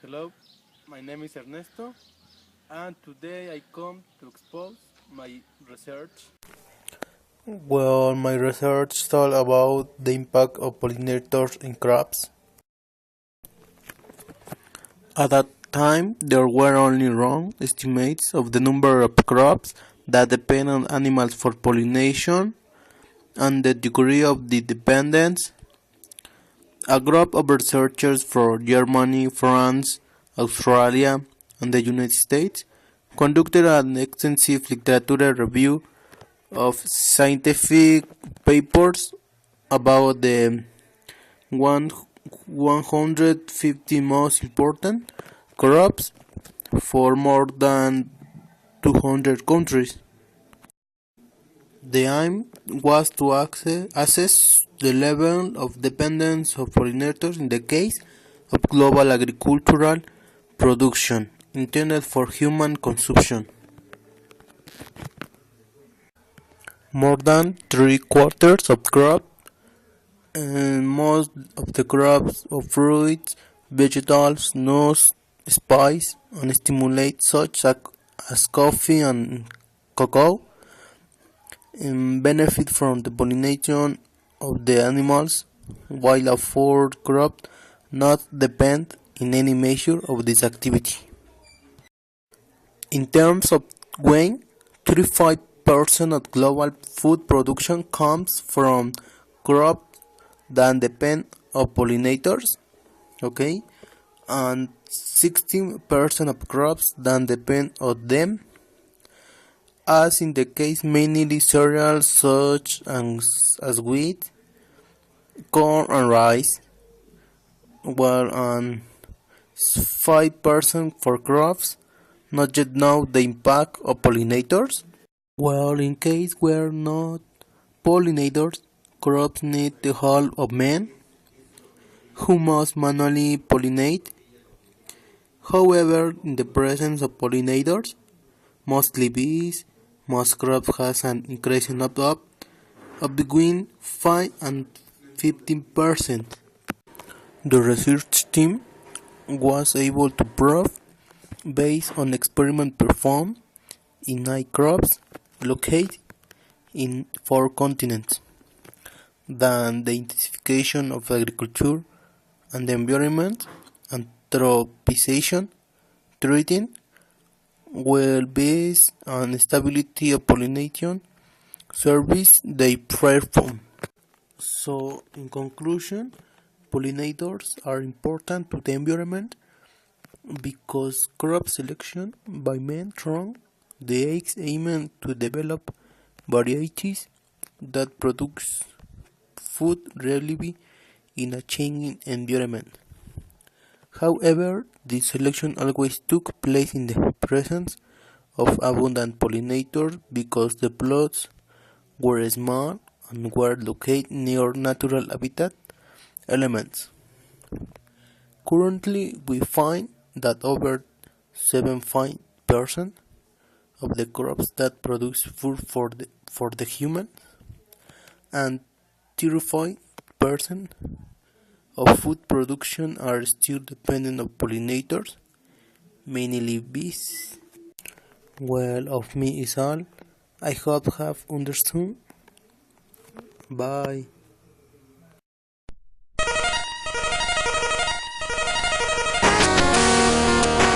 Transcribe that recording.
Hello, my name is Ernesto, and today I come to expose my research. Well, my research is all about the impact of pollinators in crops. At that time, there were only wrong estimates of the number of crops that depend on animals for pollination and the degree of the dependence. A group of researchers from Germany, France, Australia, and the United States conducted an extensive literature review of scientific papers about the 150 most important crops for more than 200 countries. The aim was to assess the level of dependence of pollinators in the case of global agricultural production intended for human consumption. More than three-quarters of crops and most of the crops of fruits, vegetables, nuts, spices, and stimulates such as coffee and cocoa benefit from the pollination of the animals, while a fourth crop not depend in any measure of this activity. In terms of weight, 35% of global food production comes from crops that depend on pollinators, okay, and 16% of crops that depend on them, as in the case mainly cereals such as wheat, corn and rice, while 5% for crops not yet know the impact of pollinators. Well, in case we're not pollinators, crops need the help of men who must manually pollinate. However, in the presence of pollinators, mostly bees, most crops has an increase of between 5 and 15%. The research team was able to prove, based on experiments performed in 9 crops located in 4 continents, that the intensification of agriculture and the environment, anthropization, treating well-being and stability of pollination service they perform. So, in conclusion, pollinators are important to the environment because crop selection by men strong the eggs aiming to develop varieties that produce food reliably in a changing environment. However, this selection always took place in the presence of abundant pollinators because the plots were small and were located near natural habitat elements. Currently, we find that over 75% of the crops that produce food for the human and 35% of food production are still dependent on pollinators, mainly bees. Well, of me is all. I hope have understood. Bye.